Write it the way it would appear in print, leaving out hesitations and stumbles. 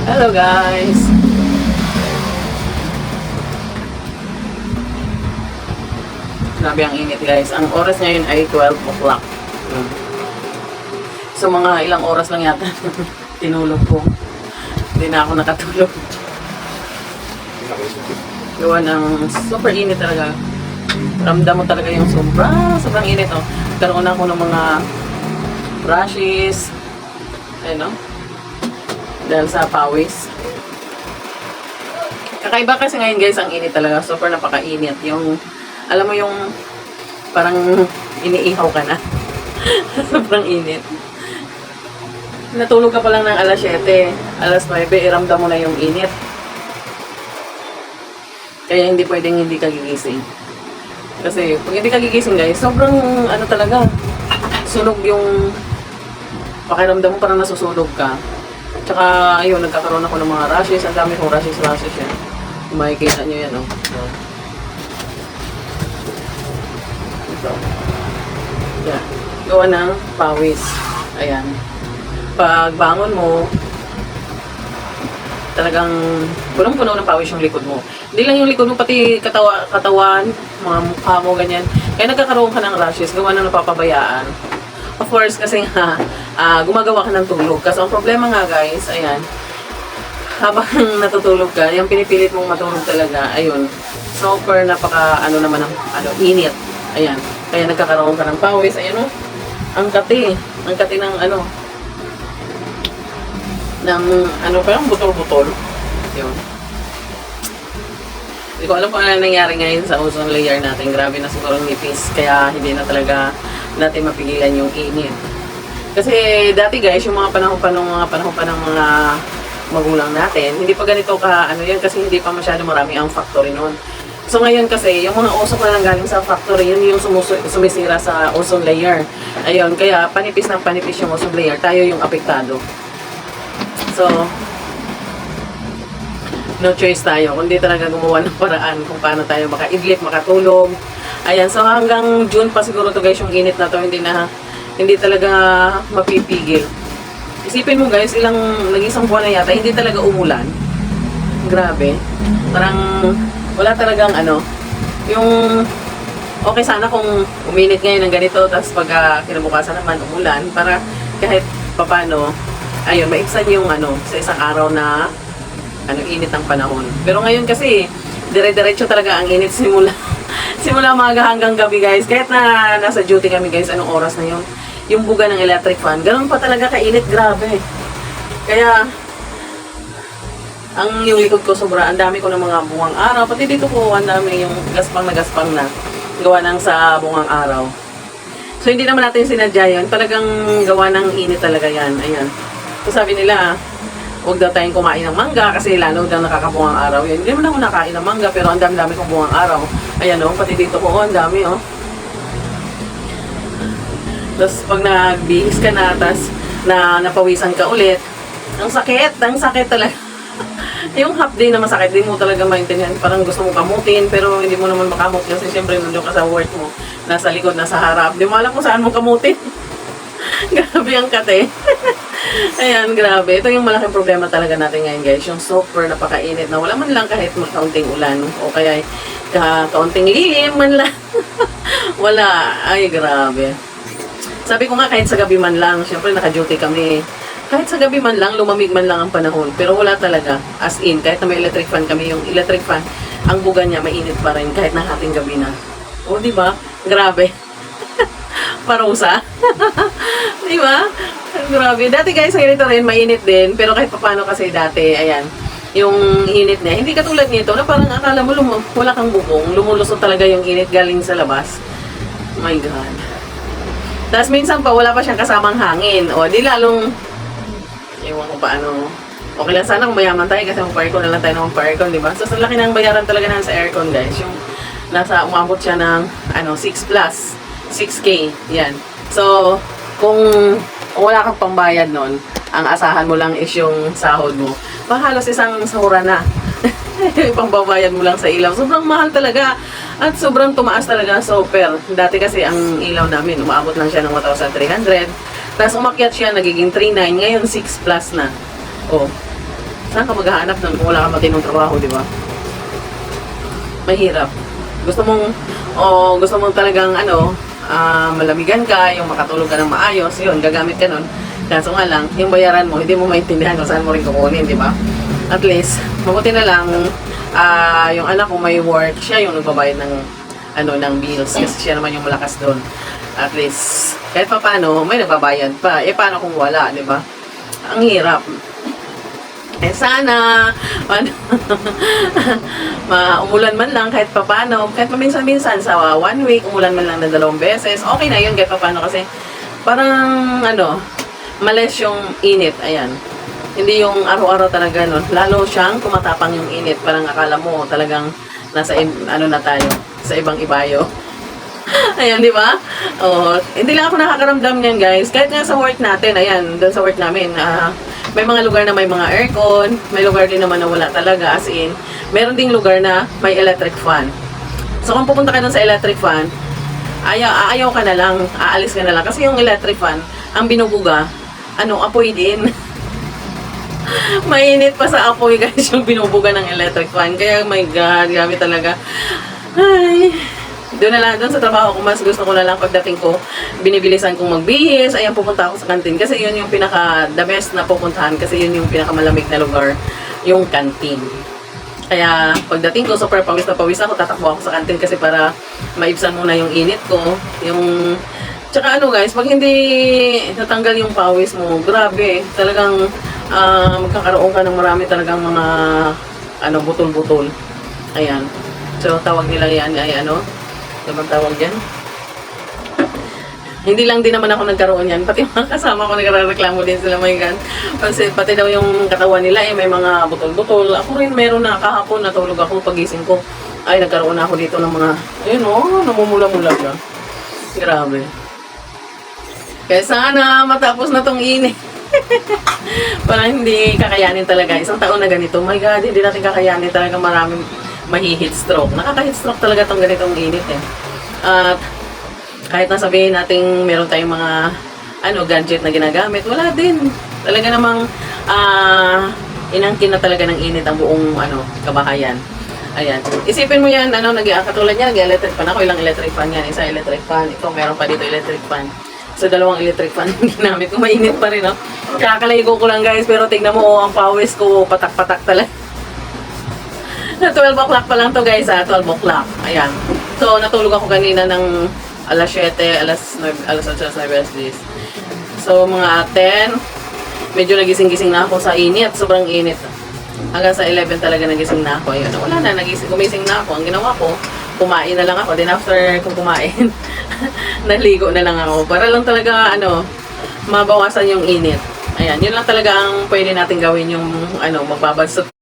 Hello guys! Grabe ang init guys. Ang oras ngayon ay 12 o'clock. So mga ilang oras lang yata tinulog ko. Hindi na ako nakatulog. Gawa ng super init talaga. Ramdam mo talaga yung sobrang init. Oh. Karoon ako ng mga rashes. Ayun, no? Dahil sa pawis. Kakaiba kasi ngayon guys, ang init talaga. Super napakainit. Yung, alam mo yung parang iniihaw ka na. Sobrang init. Natulog ka pa lang ng alas 7, alas 9, iramdam mo na yung init. Kaya hindi pwedeng hindi ka gigising. Kasi pag hindi ka gigising guys, sobrang ano talaga, sunog yung pakiramdam mo, parang nasusunog ka. Tsaka ayun, nagkakaroon ako ng mga rashes. Ang dami kong rashes yan. Kung makikita nyo yan, oh. Ito. Yan. Gawa ng pawis. Ayan. Pag bangon mo, talagang punong-puno ng pawis yung likod mo. Hindi lang yung likod mo, pati katawan, mga mukha mo, ganyan. Kaya nagkakaroon ka ng rashes, gawa ng napapabayaan. Of course, kasi nga, gumagawa ka ng tulog. Kasi ang problema nga guys, ayan, habang natutulog ka, yung pinipilit mong matulog talaga, ayun, super napaka, init. Ayan, kaya nagkakaroon ka ng pawis, ayan o, ang kati ng parang butol-butol. Yun. Hindi ko alam kung ano nangyari ngayon sa ozone layer natin. Grabe na siguro nipis. Kaya hindi na talaga natin mapigilan yung init. Kasi dati guys, yung mga panahon pa ng mga magulang natin, hindi pa ganito ka, yan, kasi hindi pa masyado marami ang factory noon. So ngayon kasi, yung mga usok na galing sa factory, yun yung sumisira sa ozone layer. Ayun, kaya panipis ng panipis yung ozone layer, tayo yung apektado. So, no choice tayo, kundi talaga gumawa ng paraan kung paano tayo makaidlip, makatulog. Ayan, so hanggang June pa siguro to guys, yung init na to, hindi talaga mapipigil. Isipin mo guys, nag-isang buwan na yata, hindi talaga umulan. Grabe. Parang, wala talagang yung, okay sana kung uminit ngayon ng ganito, tapos pag kinabukasan naman umulan, para kahit papano, ayun, maibsan yung sa isang araw na init ng panahon. Pero ngayon kasi, dire-diretso talaga ang init simula umaga hanggang gabi guys. Kahit na nasa duty kami guys, anong oras na yun? Yung buga ng electric fan, ganun pa talaga kainit, grabe. Kaya, yung likod ko sobra, ang dami ko ng mga bungang araw. Pati dito ko, ang dami yung gaspang na gawa ng sa bungang araw. So, hindi naman natin sinadya yun. Talagang gawa ng init talaga yan. Ayan. So, sabi nila, huwag daw tayong kumain ng mangga kasi lalo daw nakakabungang araw yun. Hindi naman ako nakain ng mangga, pero ang dami kong bungang araw. Ayan o, pati dito ko, ang dami o. Tapos, pag nagbihis ka na, tapos napawisan ka ulit, ang sakit talaga. Yung half day na masakit, di mo talaga maintindihan. Parang gusto mo kamutin, pero hindi mo naman makamot kasi siyempre nandun ka sa work mo. Nasa likod, nasa harap. Di mo alam kung saan mo kamutin. Grabe ang kate. Ayan, grabe. Ito yung malaking problema talaga natin ngayon guys. Yung super napakainit na wala man lang kahit kaunting ulan. O kaya kaunting lilim man lang. Wala. Ay, grabe. Sabi ko nga kahit sa gabi man lang. Siyempre naka-duty kami. Kahit sa gabi man lang, lumamig man lang ang panahon. Pero wala talaga. As in, kahit na may electric fan kami, yung electric fan, ang buga niya mainit pa rin kahit na hating gabi na. O, diba? Grabe. Parusa. Diba? Grabe. Dati guys, ganito rin, mainit din. Pero kahit paano kasi dati, ayan, yung init niya. Hindi katulad nito na parang akala mo wala kang bubong. Lumulusot talaga yung init galing sa labas. Oh my God. Tapos minsan pa, wala pa siyang kasamang hangin. O, di lalong, ewan ko paano. Okay lang sana kung mayaman tayo kasi mag-aircon na lang tayo ng mag-aircon, di ba? So, sa laki ng bayaran talaga na sa aircon guys. Yung umabot siya ng 6 plus. 6K. Yan. So, kung wala kang pambayad nun, ang asahan mo lang is yung sahod mo. Halos isang sahura na. Pangbabayad mo lang sa ilaw. Sobrang mahal talaga. At sobrang tumaas talaga. Super. Dati kasi ang ilaw namin, umaabot lang siya ng 1,300. Tapos umakyat siya, nagiging 3,900. Ngayon 6 plus na. Oh. Saan ka maghahanap nun kung wala kang matinong trabaho, di ba? Mahirap. Gusto mong talagang malamigan ka, yung makatulog ka ng maayos, yun, gagamit ka nun. Kaso nga lang, yung bayaran mo, hindi mo maintindihan kung saan mo rin kukunin, di ba? At least, mabuti na lang, yung anak ko may work, siya yung nagbabayad ng bills, kasi siya naman yung malakas doon. At least, kahit pa paano, may nagbabayad pa. Paano kung wala, di ba? Ang hirap. Sana, umulan man lang kahit papano, kahit paminsan-minsan sa 1 week, umulan man lang na 2 beses, okay na yun kahit papano kasi parang, males yung init, ayan. Hindi yung araw-araw talaga, no? Lalo siyang tumatapang yung init, parang akala mo talagang nasa, na tayo, sa ibang ibayo. Ayan, di ba? Hindi lang ako nakakaramdam niyan, guys. Kahit nga sa work natin, ayan, doon sa work namin, may mga lugar na may mga aircon, may lugar din naman na wala talaga, as in, meron ding lugar na may electric fan. So, kung pupunta ka doon sa electric fan, ayaw ka na lang, aalis ka na lang. Kasi yung electric fan, ang binubuga, apoy din. Mainit pa sa apoy, guys, yung binubuga ng electric fan. Kaya, my God, grabe talaga. Ay... Doon sa trabaho ko, mas gusto ko na lang pagdating ko, binibilisan kong magbihis, ayan, pupunta ako sa kantin. Kasi yun yung the best na pupuntahan, kasi yun yung pinakamalamig na lugar, yung kantin. Kaya, pagdating ko, super pawis na pawis ako, tatakbo ako sa kantin kasi para maibsan muna yung init ko. Tsaka guys, pag hindi natanggal yung pawis mo, grabe, talagang magkakaroon ka ng marami talagang mga, butol-butol. Ayan. So, tawag nila yan, Diba tawag yan? Hindi lang din naman ako nagkaroon yan. Pati mga kasama ko nagreklamo din sila, my God. Kasi pati daw yung katawan nila may mga butol-butol. Ako rin meron na kahapon, natulog ako pagising ko. Ay, nagkaroon na ako dito ng mga, namumula-mula siya. Grabe. Kaya sana matapos na tong init. Parang hindi kakayanin talaga. Isang taon na ganito, my God, hindi natin kakayanin talaga, maraming mahi-heat stroke. Nakaka-heat stroke talaga tong ganitong init At kahit na sabihin natin meron tayong mga gadget na ginagamit, wala din. Talaga namang inangkin na talaga ng init ang buong kabahayan. Ayan. Isipin mo yan, katulad niya, nag-electric fan ako. Ilang electric fan yan? Isa electric fan. Ito, meron pa dito electric fan. So, 2 electric fan yung ginamit ko. Mainit pa rin, Kakaligo ko lang, guys. Pero tignan mo, ang pawis ko, patak-patak talaga. 12 o'clock pa lang to, guys, 12 o'clock. Ayan. So, natulog ako kanina ng alas 7, alas 9, alas 8, alas 9, alas 10. So, mga 10, medyo nagising-gising na ako sa init. Sobrang init. Hanggang sa 11 talaga nagising na ako. Ayun. Wala na, gumising na ako. Ang ginawa ko, kumain na lang ako. Then after kung kumain, naligo na lang ako. Para lang talaga, mabawasan yung init. Ayan. Yun lang talaga ang pwede natin gawin, yung, magbabansot.